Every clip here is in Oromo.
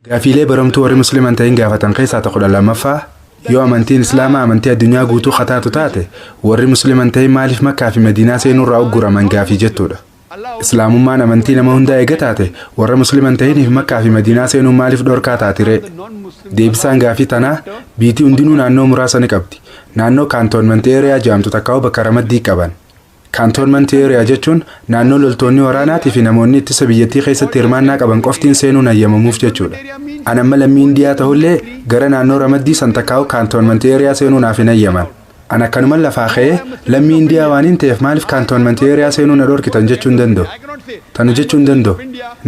Gaafiilee baramtuu warri musliiman ta'in gaafatan keessaa tokko lammaffaa yoo amantiin islaamaa amantii addunyaa guutuu khataatu taate warri musliiman ta'in maaliif Makkaa fi Madiinaa seenuurraa ugguraman gaafii jettuudha. Islaamummaan amantii nama hundaa eega taate warra musliiman ta'iniif Makkaa fi Madiinaa seenuun maaliif dhorkaa taatire? Deebisaan gaafii tanaa biitii hundinuu naannoo muraasa ni qabdi. Naannoo kaantoonmentii eeriyaa jedhamtu takka bakka ramaddii qaban. Kaantoonmentii eeriyaa jechuun naannoo loltoonni waraanaatii fi namoonni ittisa biyyattii keessatti hirmaannaa qaban qoftiin seenuun hayyamamuuf jechuudha. An amma lammii Indiyaa ta'ullee gara naannoo ramaddii san takkaa'u kaantoonmentii eeriyaa seenuun naaf hin hayyaman. An akkanuma lafaa ka'ee lammii Indiyaa waan hin ta'eef maaliif kaantoonmentii eeriyaa seenuun na dhorkitan jechuun danda'u? Tana jechuun danda'u.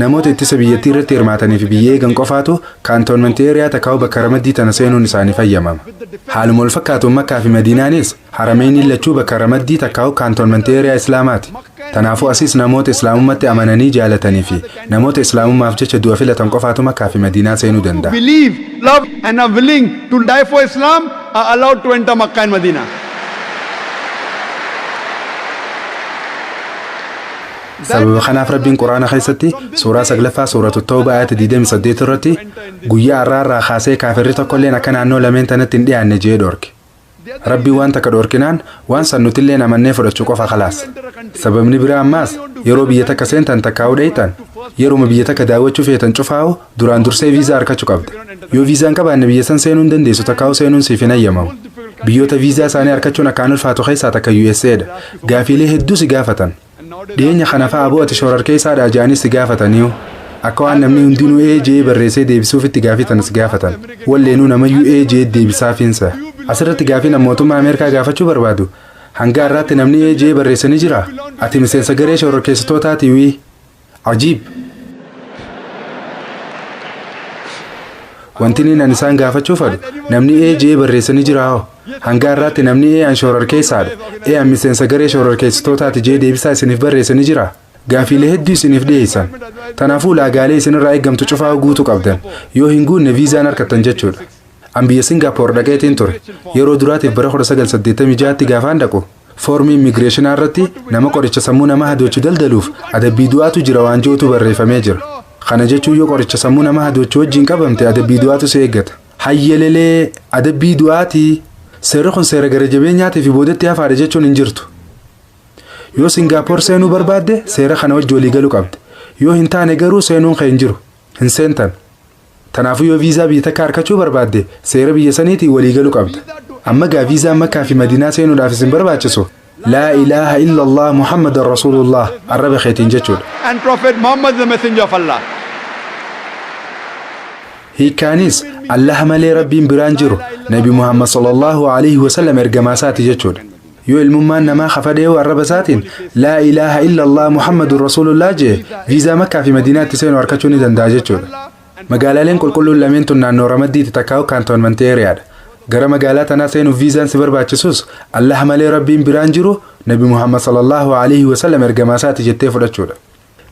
Namoota ittisa biyyattii irratti hirmaatanii fi biyya eegan qofaatu kaantoonmentii eeriyaa takkaa'u bakka ramaddii tana seenuun isaaniif hayyamama. Haaluma wal fakkaatuun Makkaa fi Madiinaanis harameen lachuu bakka ramaddii takkaa'u kaantoonmentii eeriyaa Islaamaati. Tanaafuu asiis namoota Islaamummaatti amananii jaalatanii fi namoota Islaamummaaf jecha du'a filatan qofaatu Makkaa fi Madiinaa seenuu danda'a. Believe, love and are willing to die for Islam are allowed to enter Makkah and Medina. Sababa kanaaf Rabbiin Quraana keessatti suuraa 9ffaa suuratu Tawbaa ayata 28 irratti guyyaa arraarraa kaasee kaafirri tokkolleen akka naannoo lameen tanatti hin dhiyaanne jee dhorke. Rabbiin waan takka dhorkinaan waan san nutillee amannee fudhachuu qofa khalaas. Sababni biraa ammaas yeroo biyya takka seentan takkaa'uu dheeytan yeroo biyya takka daawwachuu feetan cufaa'u duraan dursee viizaa argachuu qabda. Yoo viizaan qabaanne biyya san seenuu hin dandeessu takkaa'uu seenuun siif hin hayyamamu. Biyyoota viizaa isaanii argachuun akkaan ulfaatu keessaa takka USA'dha. Gaafiilee hedduu si gaafatan. Dhiyeenya kana fa'aa bu'ati shororkeessaadhaa jedhanii si gaafataniiru. Akka waan namni hundinuu AJ barreessee deebisuuf itti gaafitan si gaafatan. Walleenuu nama AJ deebisaafiinsa. Asirratti gaafiin mootummaa Ameerikaa gaafachuu barbaadu. Hanga har'aatti namni AJ barreessanii jira. Ati miseensa garee shororkeessitootaati wii. Ajiib. Wanti inni isaan gaafachuu fedhu namni AJ barreessanii jira hoo. Hanga har'aatti namni an shororkeessaadha. An miseensa garee shororkeessitootaati jee deebisaa isiniif barreessanii jira. Gaafiilee hedduu isiniif dhiyeessan. Tanaafuu ulaagaalee isinirraa eeggamtu cufaa guutuu qabdan. Yoo hin guunne viizaan argattan jechuudha. An biyya Singaappoor dhaqeetiin ture. Yeroo duraatiif bara 1986tti gaafaan dhaqu. Foormii immigireeshinaa irratti nama qoricha sammuu nama hadoochuu daldaluuf adabbii du'aatu jira waan jirutu barreeffamee jira. Kana jechuun yoo qoricha sammuu nama hadoochuu wajjin qabamte adabbii du'aatu si eeggata. Hayyelelee adabbii du'aatii. Seerri kun seera gara jabeenyaatii fi boodatti hafaadha jechuun hin jirtu. Yoo Singaappoor seenuu barbaadde seera kana wajji walii galuu qabde. Yoo hin taane garuu seenuun kan hin jiru. Hin seentan. Tanaafuu yoo viizaa biyya takka argachuu barbaadde seera biyya saniitii walii galuu qabda. Amma gaa viizaa Makkaa fi Madiinaa seenuudhaaf isin barbaachisu. Laa ilaaha illallah Muhammadan Rasuulullah arraba keetiin jechuudha. And Prophet Muhammad the messenger of Allah. Hiikaanis Allah malee Rabbiin biraan jiru Nabi Muhammad sallallahu alaihi wasallam ergamaa isaati jechuudha. Yoo ilmummaan namaa khafadee arraba isaatiin laa ilaaha illallah Muhammadun Rasuulullah jee viizaa Makkaa fi Madiinaatti seenuu argachuu ni danda'a jechuudha. Magaalaaleen qulqulluun lameen tun naannoo ramaddiitti takkaa'u kaantoonmentii eeriyaadha. Gara magaalaa tanaa seenuuf viizaan si barbaachisus Allah malee Rabbiin biraan jiru Nabi Muhammad sallallahu alaihi wasallam ergamaa isaati jettee fudhachuudha.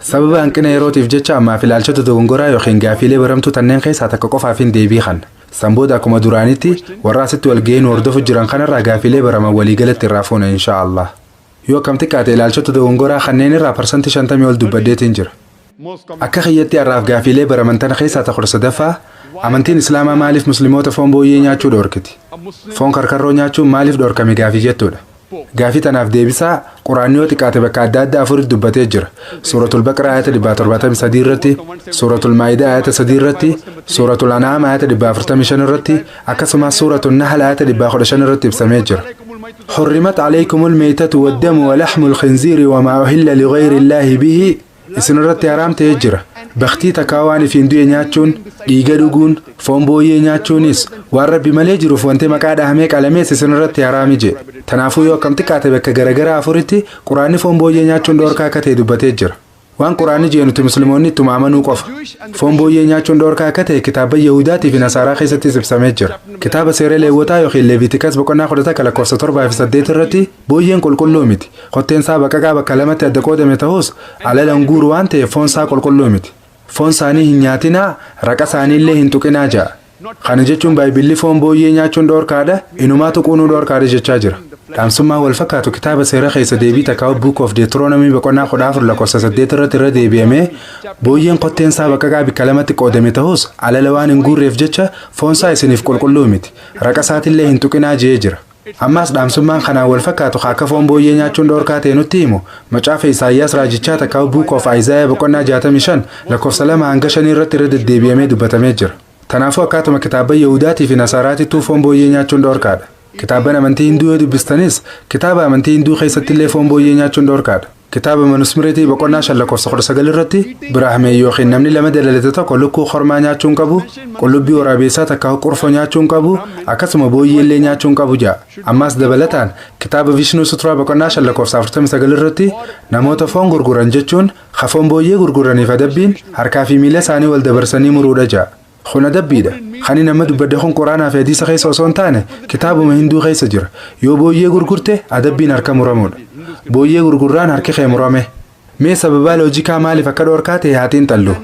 Sababa hanqina yerootiif jecha ammaaf ilaalchota dogongoraa yookiin gaafiilee baramtuu tanneen keessaa takka qofaaf hin deebii kan. Sanbooda akkuma duraanitti warra asitti walga'een hordofu jiran kanarraa gaafiilee baraman waliigalatti irraa fuuna inshaallah. Yoo akkam xiqqaate ilaalchota dogongoraa kanneen irraa parsantii 50 ol dubbaddeetiin jira. Akka kiyyatti har'aaf gaafiilee baraman tana keessaa takka 3ffaa amantiin Islaamaa maaliif musliimoota foon booyyee nyaachuu dhorkiti? Foon karkarroo nyaachuun maaliif dhorkame gaafii jettuudha. Gaafii tanaaf deebisaa Quraanni yoo xiqqaate bakka adda addaa afuritti dubbatee jira. Suuratul Baqaraa ayata 173 irratti, Suuratul Maa'idaa ayata 3 irratti, Suuratul An'aam ayata 145 irratti, akkasumas Suuratul Nahl ayata 115 irratti ibsamee jira. حرمت عليكم الميتة والدم ولحم الخنزير وما أهل لغير الله به isin irratti haramtee jira. Baktii takkaawaan fi hindu'e nyaachuun, dhiiga dhuguun, foon booyyee nyaachuunis waan Rabbi malee jiruuf wanti maqaa dhahamee qalamees isin irratti haraami jee. Tanaafuu yoo akkam xiqqaate bakka garagaraa afuritti Quraanni foon booyyee nyaachuun dhoorkaa akka ta'e dubbatee jira. Waan Quraanni jee nuti musliimoonni ittuma amanuu qofa. Foon booyyee nyaachuun dhoorkaa akka ta'e kitaaba Yahudaatii fi Nasaaraa keessattis ibsamee jira. Kitaaba seera Leewwotaa yookiin Leevitikas boqonnaa 10 lakkoofsa 7 fi 8 irratti booyyeen qulqulluu miti. Qotteen isaa baqaqaa bakka lamatti adda qoodame ta'us alalaan guuru waan ta'eef foon isaa qulqulluu miti. Foon isaanii hin nyaatinaa, raqa isaaniillee hin tuqinaa ja'a. Kana jechuun Baayibilli foon booyyee nyaachuun dhoorkaadha, inumaa tuquunuu dhoorkaadha jechaa jira. dhaamsummaa wal fakkaatu kitaaba seera keessa deebii takkaa'u Book of Deuteronomy boqonnaa 14 lakkoofsa 8 irratti irra deebi'amee booyyeen qotteensaa baqaqaa bikka lamatti qoodame ta'us alala waan hin guurreef jecha foonsaa isiniif qulqulluu miti raqa isaatillee hin tuqinaa jee jira. Ammas dhaamsummaan kanaan wal fakkaatu akka foon booyyee nyaachuun dhorkaa ta'e nutti himu macaafa Isaayyaas raajichaa takkaa'u Book of Isaiah boqonnaa 65 lakkoofsa 2 hanga 5 irratti irra deddeebi'amee dubbatamee jira. Tanaafuu akkaatuma kitaaba Yahudaatii fi Nasaaraatittuu foon booyyee nyaachuun dhorkaadha. Kitaaba amantii Hinduu yoo dubbistanis kitaaba amantii Hinduu keessatti illee foon booyyee nyaachuun dhorkaadha. Kitaaba Manusmiriitii boqonnaa 5 lakkoofsa 19 irratti Biraahmee yookiin namni lama dalalate tokko lukkuu kormaa nyaachuun qabu, qullubbii waraabessaa takka qurfoo nyaachuun qabu, akkasuma booyyee illee nyaachuun qabu jaa. Ammas dabalataan kitaaba Vishnuu Sutra boqonnaa 5 lakkoofsa 49 irratti namoota foon gurguran jechuun foon booyyee gurguraniif adabbiin harkaa fi miila isaanii wal dabarsanii muruudha jaa. Kun adabbiidha. Khani nama dubbadde kun Quraanaa fi hadiisa keessa osoo hin taane kitaabuma Hinduu keessa jira. Yoo booyyee gurgurte adabbiin harka muramuudha. Booyyee gurgurraan harki kee murame. Mee sababa loojikaa maaliif akka dhorkaa ta'e haatiin xallu.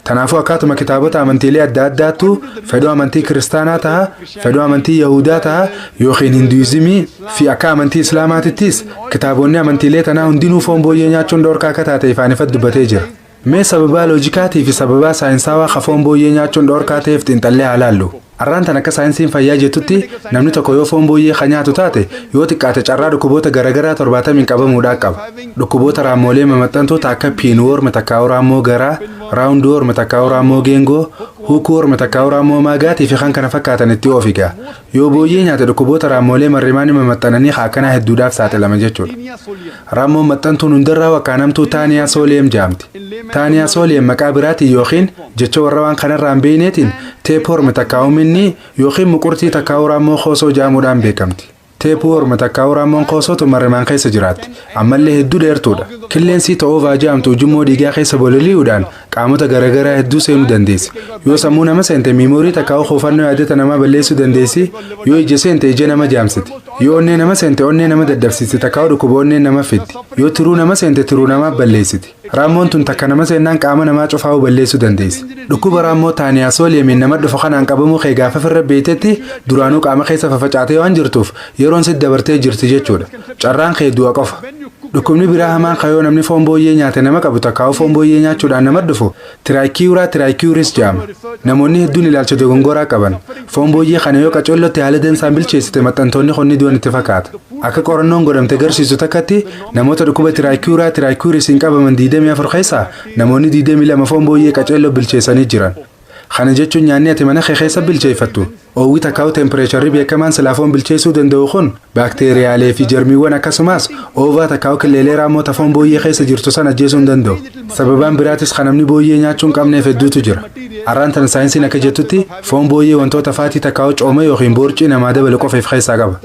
Tanaafuu akkaatuma kitaabota amantiilee adda addaattu fedhii amantii kiristaanaa ta'a, fedhii amantii Yahudaa ta'a yookiin Hinduizimii fi akka amantii Islaamaatittis kitaabonni amantiilee tanaa hundinuu foon booyyee nyaachuun dhorkaa akka taate ifaanifat dubbatee jira. Mee sababa loojikaatii fi sababa saayinsaawaa foon booyyee nyaachuun dhorkaa ta'eef xiinxallee halaallu. Arraan tan akka saayinsiin fayyaa jettutti namni tokko yoo foon booyyee nyaatu taate yoo xiqqaate carraa dhukkuboota garaagaraa 70 qabamuudhaa qaba. Dhukkuboota raammolee mamaxxantoo akka piinwoorm takkaa'u raammoo garaa, raawundoorm takkaa'u raammoo geengoo, huukoorm takkaa'u raammoo maagaatii fi kan kana fakkaatan itti oofigaa. Yoo booyyee nyaate dhukkuboota raammolee marrimaanii mamaxxananii akkanaa hedduudhaaf saaxilama jechuudha. Raammoon maxxantuun hundarraa wakkaanamtuu taaniyaa sooleem jaamti. Taaniyaa sooleem maqaa biraatiin yookiin jecha warra waan kanarraa hin beekneetiin teepoorm takkaa'u minni yookiin muqurtii takkaa'u raammoo qoosoo jaamuudhaan beekamti. Teepoorm takkaa'u raammoon qoosootu marrimaan keessa jiraatti. Ammallee hedduu dheertuudha. Qilleensii ta'oovaa jaamtu ujummoo dhiigaa keessa bololi'uudhaan qaamota garaagaraa hedduu seenuu dandeessi. Yoo sammuu nama seente miimoorii takkaa'u xoofannoo yaadata namaa balleessuu dandeessi. Yoo ija seente ija nama jaamsiti. Yoo onnee nama seente onnee nama daddabsisti takkaa'u dhukkuba onnee nama fiddi. Yoo tiruu nama seente tiruu namaa balleessiti. Raammoon tun takka nama seennaan qaama namaa cufaa'uu balleessuu dandeessi. Dhukkuba raammoo taaniyaa sooleemiin nama dhufa kanaan qabamuu kee gaafa firra beetetti duraanuu qaama keessa fafacaatee waan jirtuuf yeroon sitti dabartee jirti jechuudha. Carraan kee du'a qofa. Dhukkubni biraa hamaan kayoo namni foon booyyee nyaate nama qabu takkaa'u foon booyyee nyaachuudhaan nama dhufu tiraayikiuris jaama. Namoonni hedduun ilaalcha dogongoraa qaban. Foon booyyee kana yoo qacoollotti haala dansaan bilcheessite maxxantoonni konni du'an itti fakkaata. Akka qorannoon godhamte agarsiisu takkatti namoota dhukkuba tiraayikiuris hin qabaman 24 keessaa namoonni 22 foon booyyee qaceelloo bilcheessanii jiran. Kana jechuun nyaanni ati mana kee keessa bilcheeffattu oowwii takkaa'u tempereecharii beekamaan silaafoon bilcheessuu danda'u kun baakteeriyaalee fi jarmiiwwan akkasumas oovaa takkaa'u killeelee raammoota foon booyyee keessa jirtu sana ajjeesuu hin danda'u. Sababaan biraatis kan namni booyyee nyaachuu hin qabneef hedduutu jira. Arraan tan saayinsiin akka jettutti foon booyyee wantoota faatii takkaa'u cooma yookiin boorcii namaa dabalu qofa of keessaa qaba.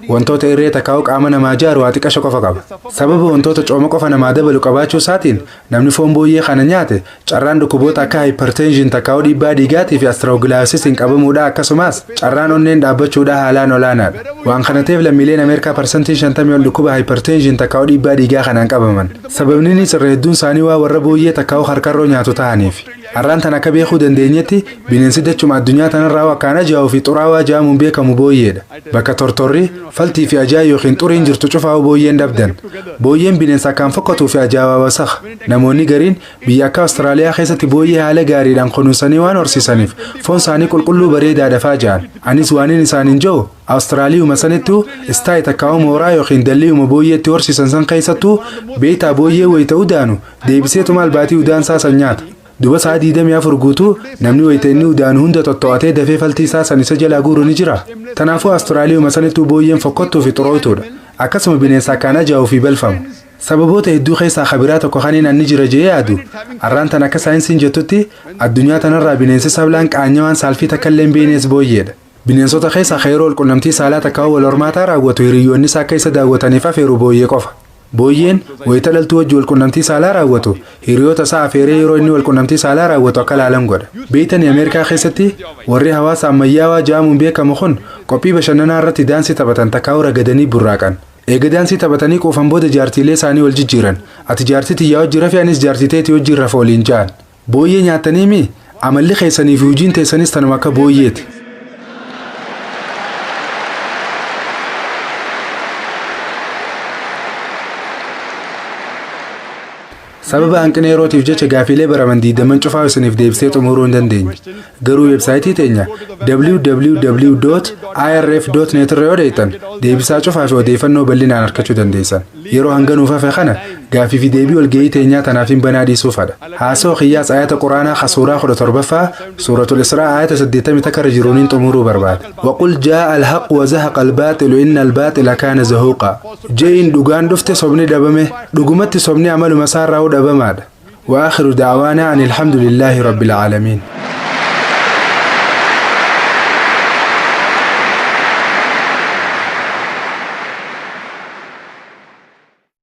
Wantoota irree takkaa'u qaama namaa ijaaru waa xiqqasha qofa qaba. Sababa wantoota cooma qofa namaa dabalu qabaachuu isaatiin namni foon booyyee kana nyaate carraan dhukkuboota akka hypertension takkaa'u dhiibbaa dhiigaatii fi astiroogilaasiisiin qabamuudha akkasumas carraan onneen dhaabbachuudha haalaan olaanaadha. Waan kana ta'eef lammiileen Ameerikaa parsantii 50 ol dhukkuba hypertension takkaa'u dhiibbaa dhiigaa kanaan qabaman. Sababniinis irra hedduun isaanii waa warra booyyee takkaa'u harkarroo nyaatu ta'aniif. Arraan tan akka beekuu dandeenyetti bineensi dachuma addunyaa tanarraa wakkaan ajaa'uu fi xuraawaa jaamuun beekamu booyyeedha. Bakka tortorri faltii fi ajaa yookiin xuriin jirtu cufaa'u booyyeen dhabdan. Booyyeen bineensa akkaan fokkatuu fi ajaa'aa wasakha. Namoonni gariin biyya akka Awustiraaliyaa keessatti booyyee haala gaariidhaan kunuunsanii waan horsiisaniif foon isaanii qulqulluu bareedaadha fa'aa ja'an. Anis waaniin isaaniin jiru Awustiraaliyuma sanittuu istaayi takkaa'u mooraa yookiin dalliyuma booyyeetti horsiisan san keessattuu beeytaa booyyee wayita udaanu deebiseetuma albaatii udaansaa san nyaata. Duba saa 24 guutuu namni wayita inni udaanu hunda tottoo'atee dafee faltii isaa san isa jalaa guuru ni jira. Tanaafuu Awustiraaliyuma sanittuu booyyeen fokkottuu fi xurooytuudha. Akkasuma bineensa akkaan ajaa'uu fi balfamu. Sababoota hedduu keessaa kabiraa tokko kaniin anni jira jee yaadu. Arraan tan akka saayinsiin jettutti addunyaa tanarraa bineensi sablaan qaanyawaan saalfii takkallee hin beenes booyyeedha. Bineensota keessaa xeeroo walqunnamtii saalaa takkaa'u wal hormaataa raawwatu hiriyoonni isaa akka isa daawwataniif afeeru booyyee qofa. Booyyeen wayita dhaltuu wajji walqunnamtii saalaa raawwatu hiriyoota isaa afeeree yeroo inni walqunnamtii saalaa raawwatu akka laalan godha. Beeytanii Ameerikaa keessatti warri hawaasa ammayyaawaa ja'amuun beekamu kun qophii bashannanaa irratti daansii taphatan takkaa'u ragadanii burraaqan. Eega daansii taphatanii quufan booda jaartiilee isaanii wal jijjiiran. Ati jaartii tiyyaa wajji rafee anis jaartii teetii wajjin rafa waliin ja'an. Booyyee nyaatanii mi amalli keessanii fi hojiin teessanis tanuma akka booyyeeti. sababa hanqina yerootiif jecha gaafilee baraman diidaman cufaa isiniif deebisee xumuruu hin dandeenye. Garuu weebsaayitii teenya www.irf.net irra yoo deetan deebisaa cufaa fi odeeffannoo bal'inaan argachuu dandeessan. Yeroo hanga nuuf hafe kana gaafii fi deebii walgahii teenyaa tanaaf hin banaa dhiisuufadha. Haasoo qiyyaas ayata quraanaa khasuuraa 17ffaa suuratul Israa ayata 80 takka irra jiruuniin xumuruu barbaada. Waqul jaa al-haq wa zahaqa al-baaxilu inna al-baaxila kaana zahuuqa. Jeeyin dhugaan dhufte sobni dhabame dhugumatti sobni amaluma isaarraa dhabamaadha. Wa aakhiru da'waanaa anil hamdulillahi rabbil aalamiin.